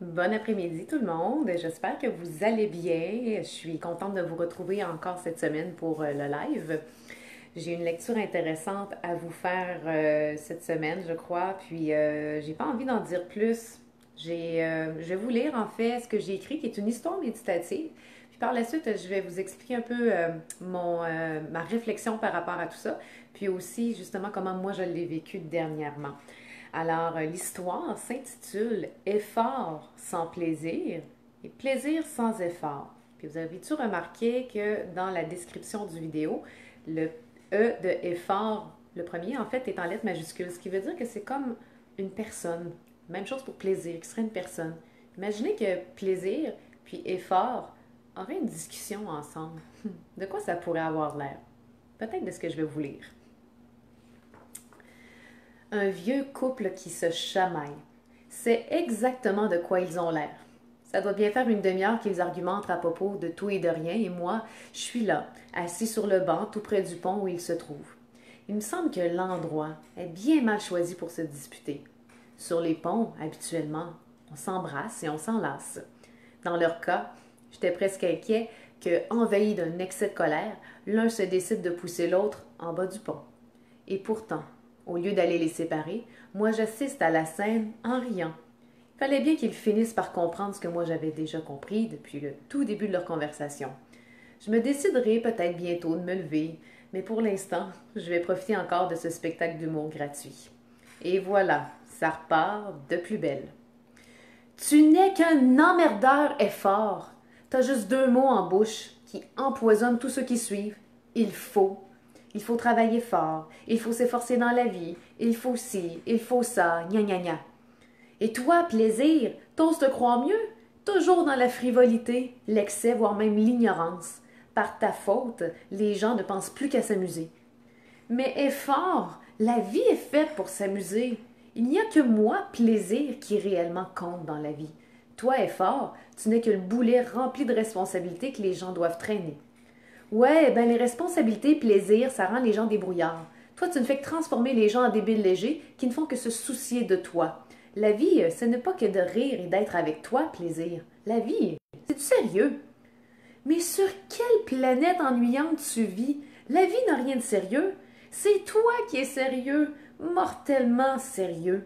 Bon après-midi tout le monde, j'espère que vous allez bien. Je suis contente de vous retrouver encore cette semaine pour le live. J'ai une lecture intéressante à vous faire cette semaine, je crois, puis j'ai pas envie d'en dire plus. Je vais vous lire en fait ce que j'ai écrit, qui est une histoire méditative. Puis par la suite, je vais vous expliquer un peu ma réflexion par rapport à tout ça, puis aussi justement comment moi je l'ai vécu dernièrement. Alors, l'histoire s'intitule Effort sans plaisir et plaisir sans effort. Puis vous avez-tu remarqué que dans la description du vidéo, le E de effort, le premier en fait, est en lettres majuscules, ce qui veut dire que c'est comme une personne. Même chose pour plaisir, qui serait une personne. Imaginez que plaisir puis effort auraient une discussion ensemble. De quoi ça pourrait avoir l'air? Peut-être de ce que je vais vous lire. Un vieux couple qui se chamaille. C'est exactement de quoi ils ont l'air. Ça doit bien faire une demi-heure qu'ils argumentent à propos de tout et de rien, et moi, je suis là, assis sur le banc, tout près du pont où ils se trouvent. Il me semble que l'endroit est bien mal choisi pour se disputer. Sur les ponts, habituellement, on s'embrasse et on s'enlace. Dans leur cas, j'étais presque inquiet que, envahi d'un excès de colère, l'un se décide de pousser l'autre en bas du pont. Et pourtant, au lieu d'aller les séparer, moi j'assiste à la scène en riant. Il fallait bien qu'ils finissent par comprendre ce que moi j'avais déjà compris depuis le tout début de leur conversation. Je me déciderai peut-être bientôt de me lever, mais pour l'instant, je vais profiter encore de ce spectacle d'humour gratuit. Et voilà, ça repart de plus belle. Tu n'es qu'un emmerdeur effort. T'as juste deux mots en bouche qui empoisonnent tous ceux qui suivent. Il faut. Il faut travailler fort. Il faut s'efforcer dans la vie. Il faut ci, il faut ça, gna gna gna. Et toi, plaisir, t'oses te croire mieux? Toujours dans la frivolité, l'excès, voire même l'ignorance. Par ta faute, les gens ne pensent plus qu'à s'amuser. Mais effort, la vie est faite pour s'amuser. Il n'y a que moi, plaisir, qui réellement compte dans la vie. Toi, effort, tu n'es que le boulet rempli de responsabilités que les gens doivent traîner. Ouais, ben les responsabilités, plaisir, ça rend les gens débrouillards. Toi, tu ne fais que transformer les gens en débiles légers qui ne font que se soucier de toi. La vie, ce n'est pas que de rire et d'être avec toi, plaisir. La vie, c'est du sérieux. Mais sur quelle planète ennuyante tu vis? La vie n'a rien de sérieux. C'est toi qui es sérieux, mortellement sérieux.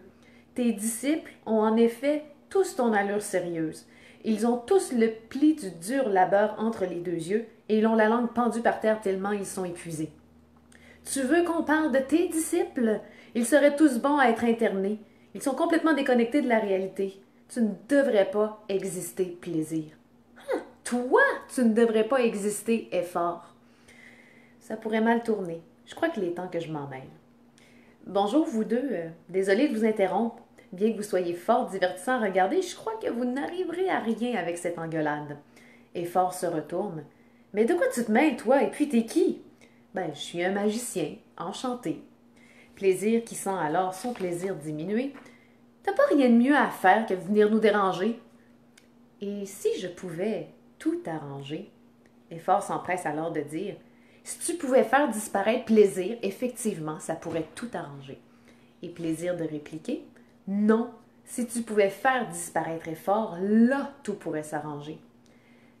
Tes disciples ont en effet tous ton allure sérieuse. Ils ont tous le pli du dur labeur entre les deux yeux et ils ont la langue pendue par terre tellement ils sont épuisés. Tu veux qu'on parle de tes disciples? Ils seraient tous bons à être internés. Ils sont complètement déconnectés de la réalité. Tu ne devrais pas exister, plaisir. Toi, tu ne devrais pas exister, effort. Ça pourrait mal tourner. Je crois qu'il est temps que je m'en mêle. Bonjour vous deux, désolée de vous interrompre. Bien que vous soyez fort divertissant à regarder, je crois que vous n'arriverez à rien avec cette engueulade. Effort se retourne. Mais de quoi tu te mêles, toi, et puis t'es qui? Ben, je suis un magicien, enchanté. Plaisir qui sent alors son plaisir diminuer. T'as pas rien de mieux à faire que de venir nous déranger. Et si je pouvais tout arranger? Effort s'empresse alors de dire si tu pouvais faire disparaître plaisir, effectivement, ça pourrait tout arranger. Et plaisir de répliquer non, si tu pouvais faire disparaître effort, là, tout pourrait s'arranger.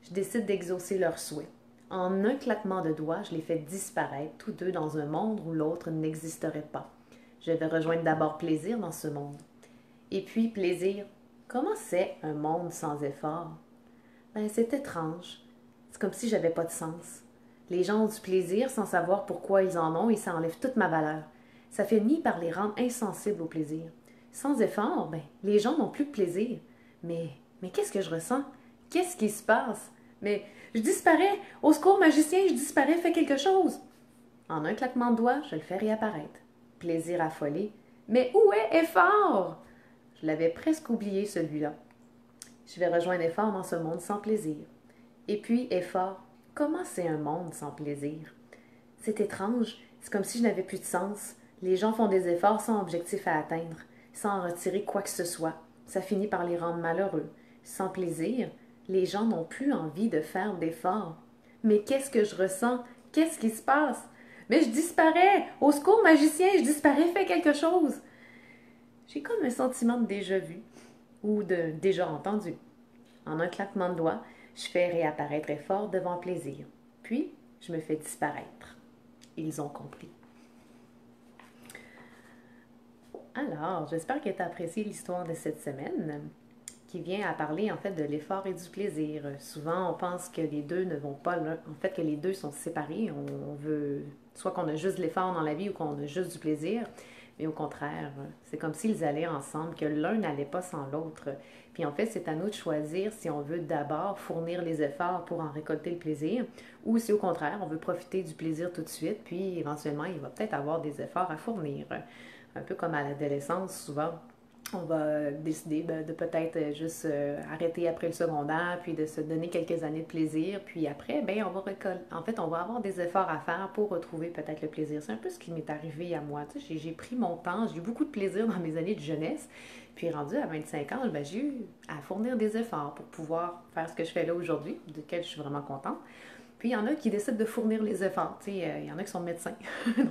Je décide d'exaucer leur souhait. En un claquement de doigts, je les fais disparaître, tous deux dans un monde où l'autre n'existerait pas. Je vais rejoindre d'abord plaisir dans ce monde. Et puis plaisir, comment c'est un monde sans effort? Ben, c'est étrange. C'est comme si j'avais pas de sens. Les gens ont du plaisir sans savoir pourquoi ils en ont et ça enlève toute ma valeur. Ça finit par les rendre insensibles au plaisir. Sans effort, ben, les gens n'ont plus de plaisir. Mais qu'est-ce que je ressens? Qu'est-ce qui se passe? Mais je disparais! Au secours, magicien, je disparais, fais quelque chose! En un claquement de doigts, je le fais réapparaître. Plaisir affolé. Mais où est effort? Je l'avais presque oublié, celui-là. Je vais rejoindre effort dans ce monde sans plaisir. Et puis, effort, comment c'est un monde sans plaisir? C'est étrange, c'est comme si je n'avais plus de sens. Les gens font des efforts sans objectif à atteindre, sans en retirer quoi que ce soit. Ça finit par les rendre malheureux. Sans plaisir, les gens n'ont plus envie de faire d'efforts. Mais qu'est-ce que je ressens? Qu'est-ce qui se passe? Mais je disparais! Au secours, magicien, je disparais, fais quelque chose! J'ai comme un sentiment de déjà-vu. ou de déjà entendu. En un claquement de doigts, je fais réapparaître effort devant plaisir. Puis, je me fais disparaître. Ils ont compris. Alors, j'espère que tu as apprécié l'histoire de cette semaine qui vient à parler en fait de l'effort et du plaisir. Souvent, on pense que les deux ne vont pas là. En fait, que les deux sont séparés. On veut soit qu'on a juste de l'effort dans la vie ou qu'on a juste du plaisir. Mais au contraire, c'est comme s'ils allaient ensemble, que l'un n'allait pas sans l'autre. Puis en fait, c'est à nous de choisir si on veut d'abord fournir les efforts pour en récolter le plaisir ou si au contraire, on veut profiter du plaisir tout de suite, puis éventuellement, il va peut-être avoir des efforts à fournir. Un peu comme à l'adolescence, souvent, on va décider de peut-être juste arrêter après le secondaire, puis de se donner quelques années de plaisir, puis après, ben on va récolter. En fait, on va avoir des efforts à faire pour retrouver peut-être le plaisir. C'est un peu ce qui m'est arrivé à moi. Tu sais, j'ai pris mon temps, j'ai eu beaucoup de plaisir dans mes années de jeunesse, puis rendu à 25 ans, ben, j'ai eu à fournir des efforts pour pouvoir faire ce que je fais là aujourd'hui, duquel je suis vraiment contente. Puis il y en a qui décident de fournir les efforts. Tu sais, il y en a qui sont médecins,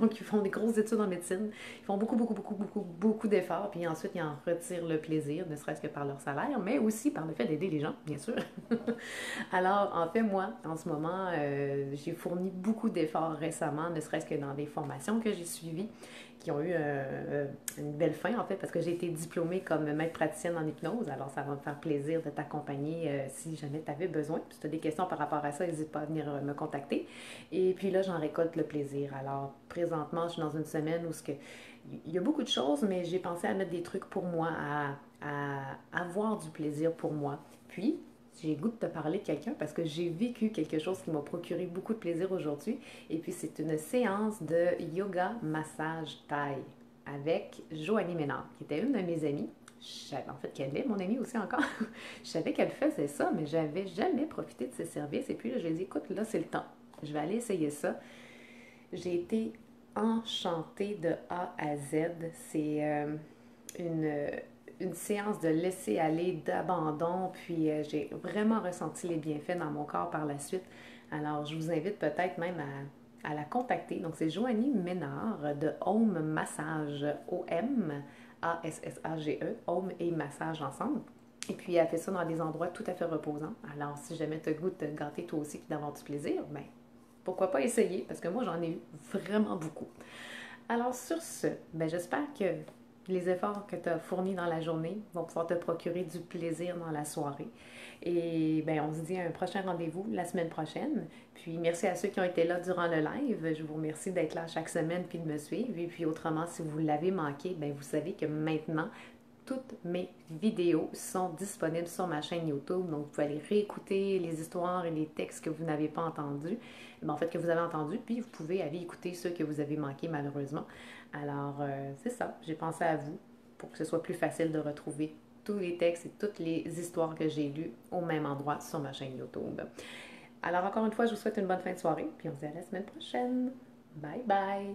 donc ils font des grosses études en médecine. Ils font beaucoup d'efforts, puis ensuite ils en retirent le plaisir, ne serait-ce que par leur salaire, mais aussi par le fait d'aider les gens, bien sûr. Alors, en fait, moi, en ce moment, j'ai fourni beaucoup d'efforts récemment, ne serait-ce que dans des formations que j'ai suivies, qui ont eu une belle fin, en fait, parce que j'ai été diplômée comme maître praticienne en hypnose. Alors, ça va me faire plaisir de t'accompagner si jamais tu avais besoin. Puis, si tu as des questions par rapport à ça, n'hésite pas à venir me contacter. Et puis là, j'en récolte le plaisir. Alors, présentement, je suis dans une semaine où il y a beaucoup de choses, mais j'ai pensé à mettre des trucs pour moi, à avoir du plaisir pour moi. Puis, j'ai le goût de te parler de quelqu'un parce que j'ai vécu quelque chose qui m'a procuré beaucoup de plaisir aujourd'hui. Et puis, c'est une séance de yoga massage thaï avec Joanie Ménard, qui était une de mes amies. Je savais, en fait, qu'elle est mon amie aussi encore. Je savais qu'elle faisait ça, mais j'avais jamais profité de ses services. Et puis là, je lui ai dit, écoute, là, c'est le temps. Je vais aller essayer ça. J'ai été enchantée de A à Z. C'est une, une séance de laisser aller, d'abandon, puis j'ai vraiment ressenti les bienfaits dans mon corps par la suite. Alors, je vous invite peut-être même à la contacter. Donc, c'est Joanie Ménard de Home Massage, O-M-A-S-S-A-G-E, Home et Massage ensemble. Et puis, elle fait ça dans des endroits tout à fait reposants. Alors, si jamais tu as le goût de te gâter toi aussi et d'avoir du plaisir, ben, pourquoi pas essayer? Parce que moi, j'en ai eu vraiment beaucoup. Alors, sur ce, ben, j'espère que les efforts que tu as fournis dans la journée vont pouvoir te procurer du plaisir dans la soirée. Et ben, on se dit à un prochain rendez-vous la semaine prochaine. Puis merci à ceux qui ont été là durant le live. Je vous remercie d'être là chaque semaine puis de me suivre. Et puis autrement, si vous l'avez manqué, ben, vous savez que maintenant, toutes mes vidéos sont disponibles sur ma chaîne YouTube. Donc, vous pouvez aller réécouter les histoires et les textes que vous n'avez pas entendus. Ben, en fait, que vous avez entendus. Puis, vous pouvez aller écouter ceux que vous avez manqués, malheureusement. Alors, c'est ça. J'ai pensé à vous pour que ce soit plus facile de retrouver tous les textes et toutes les histoires que j'ai lues au même endroit sur ma chaîne YouTube. Alors, encore une fois, je vous souhaite une bonne fin de soirée. Puis, on se dit à la semaine prochaine. Bye bye!